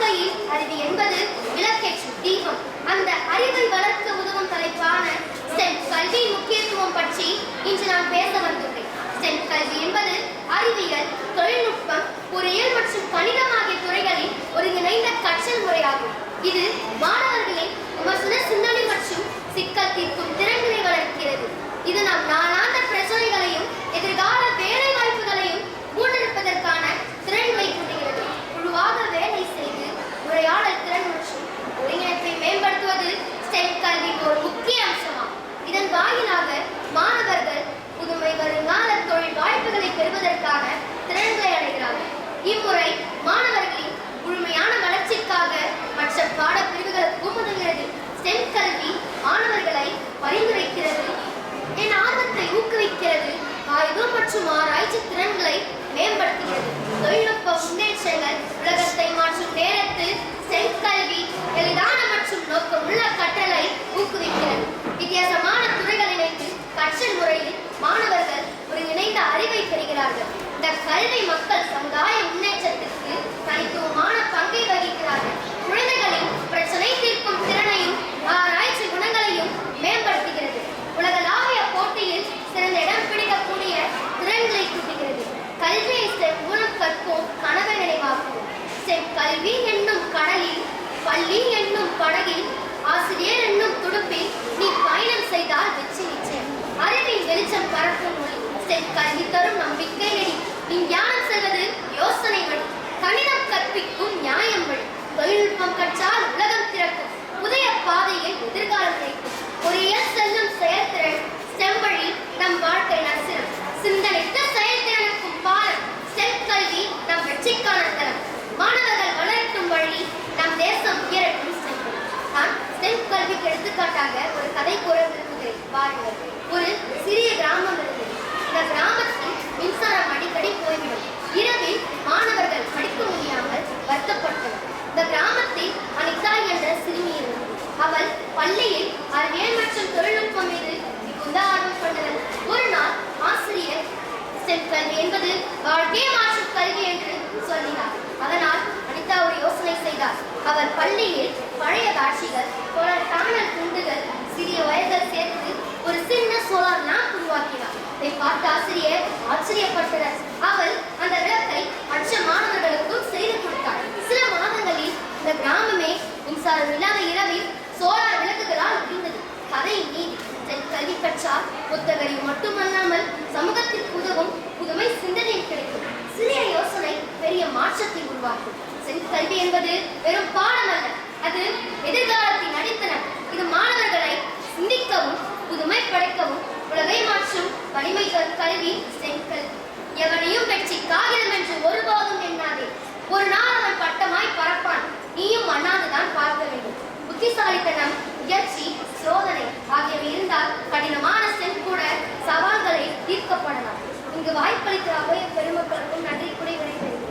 வாழ்க்கையில் அறிவு என்பது விளக்கேற்றும் தீபம். அந்த அறிவை வளர்க்க உதவும் தலைப்பான ஸ்டெம் கல்வியின் முக்கியத்துவம் பற்றி இன்று நான் பேச வந்துள்ளேன். ஸ்டெம் கல்வி என்பது அறிவியல், தொழில்நுட்பம், பொறியியல் மற்றும் கணிதம் ஆகிய துறைகளில் ஒருங்கிணைந்த கற்றல் முறையாகும். இது மாணவர்களின் விமர்சன சிந்தனை மற்றும் சிக்கல் தீர்க்கும் திறன்களை வளர்க்கிறது. இது நம் நாளாந்த பிரச்சனைகளையும் எதிர்கால வேலை வாய்ப்புகளையும் முன்னெடுப்பதற்கான திறன்களை கூட்டுகிறது. குழுவாக வேலை செய்து உரையாடல் திறன் மற்றும் ஒருங்கிணைப்பை மேம்படுத்துவது ஸ்டெம் கல்வியின் ஒரு முக்கிய அம்சமாகும். இதன் வாயிலாக மாணவர்கள் புதுமை வருங்கால தொழில் வாய்ப்புகளை பெறுவதற்கான திறன்களை அடைகிறார்கள். இம்முறை மாணவர்களின் முழுமையான வளர்ச்சிக்காக மற்ற பாடப்பிரிவுகளுக்கும் உதவுகிறது. ஸ்டெம் கல்வி மாணவர்களை பரிந்துரைக்கிறது, என் ஆர்வத்தை ஊக்குவிக்கிறது, ஆய்வு மற்றும் ஆராய்ச்சி திறன்களை மேம்படுத்துகிறது. தொழில்நுட்ப முன்னேற்றங்கள் உலகத்தை மாற்றும் நேரத்தில் ஸ்டெம் கல்வி எளிதான மற்றும் நோக்கமுள்ள கற்றலை ஊக்குவிக்கிறது. வித்தியாசமான துறைகள் இணைந்து கற்றல் முறையில் மாணவர்கள் ஒருங்கிணைந்த அறிவை பெறுகிறார்கள். இந்த கல்வி மக்கள் சமுதாய முன்னேற்றத்திற்கு தனித்துவமான பங்கை வகிக்கிறார்கள். குழந்தைகளின் பிரச்சனை தீர்க்கும் திறனையும் ஆராய்ச்சி குணங்களையும் மேம்படுத்துகிறது. உலகளாவிய போட்டியில் சிறந்த இடம் பிடிக்கக்கூடிய திறன்களை கூட்டுகிறது. கல்வியை ஸ்டெம் மூலம் கற்போம், கனவை நினைவாக்குவோம். ஸ்டெம் கல்வி என்னும் கடலில், பள்ளி என்னும் படகில், ஆசிரியர் என்னும் துடுப்பில் நீ பயணம் செய்தால் வெற்றி நிச்சயம். அறிவின் வெளிச்சம் பரப்பும் மொழி ஸ்டெம் கல்வி தரும் நம்பிக்கை நெறி. விஞ்ஞானம் செல்வது யோசனை வழி, கணிதம் கற்பிக்கும் நியாயம் வழி. தொழில்நுட்பம் கற்றால் உலகம் திறக்கும், புதிய பாதையில் எதிர்காலம் கிடைக்கும். பொறியியல் செல்லும் செயல்திறன் ஸ்டெம் வழி நம் வாழ்க்கை நசிரம். சிந்தனைத்த செயல்திறனுக்கும் பாலம் ஸ்டெம் கல்வி நம் வெற்றிக்கான தரம். மாணவர்கள் வளர்க்கும் வழி நம் தேசம் உயரட்டும். நான் ஸ்டெம் கல்விக்கு எடுத்துக்காட்டாக ஒரு கதை கூற விரும்புகிறேன். பாருங்கள். ஒரு சிறிய கிராமம் இருந்தது. இந்த கிராமத்தில் மின்சாரம் அடிக்கடி போய்விடும். இரவில் மாணவர்கள் படிக்க முடியாமல் வருத்தப்பட்டனர். இந்த கிராமத்தில் அனிதா என்ற சிறுமி இருந்தது. அவள் பள்ளியில் அறிவியல் மற்றும் தொழில்நுட்பம் மீது மிகுந்த ஆர்வம் கொண்டவர். ஒரு நாள் ஆசிரியர் ஸ்டெம் கல்வி என்பது வாழ்க்கையை மாற்றும் கல்வி என்று சொல்லினார். அதனால் அனிதா ஒரு யோசனை செய்தார். அவர் பள்ளியில் பழைய காட்சிகள், சோலார் பேனல் துண்டுகள், சிறிய வயர்கள் சேர்த்து ஒரு சின்ன சோலார் லேம்ப் உருவாக்கினார். இதை பார்த்த ஆசிரியர் ஆச்சரியப்பட்டனர். அவள் அந்த விளக்கை மற்ற மாணவர்களுக்கும் செய்து கொடுத்தார். சில மாதங்களில் இந்த கிராமமே மின்சாரம் இல்லாத இரவில் சோலார் விளக்குகளால் இருந்தது. கதை நீதி. ஸ்டெம் கல்வி கற்றால் புத்தகறிவு மட்டுமல்லாமல் சமூகத்திற்கு உதவும் புதுமை சிந்தனை கிடைக்கும். சிறிய யோசனை பெரிய மாற்றத்தை உருவாக்கும். ஸ்டெம் கல்வி என்பது வெறும் பாடம் அல்ல, அது எதிர்காலத்தின் அடித்தளம். இது மாணவர்களை சிந்திக்கவும் புதுமை படைக்கவும் உலகை மாற்றும் வலிமை கல்வி ஸ்டெம் கல்வி. எவனையும் வெற்றி காகிதம் என்று ஒருபோதும் எண்ணாதே. ஒரு நாள் அவன் பட்டமாய் பறப்பான், நீயும் அண்ணாதுதான் பார்க்க வேண்டும். புத்திசாலித்தனம், முயற்சி, சோதனை ஆகியவை இருந்தால் கடினமான ஸ்டெம் கூட சவால்களை தீர்க்கப்படலாம். இங்கு வாய்ப்பளித்த அவைய பெருமக்களுக்கும் நன்றி கூறி விடைபெறுகிறேன்.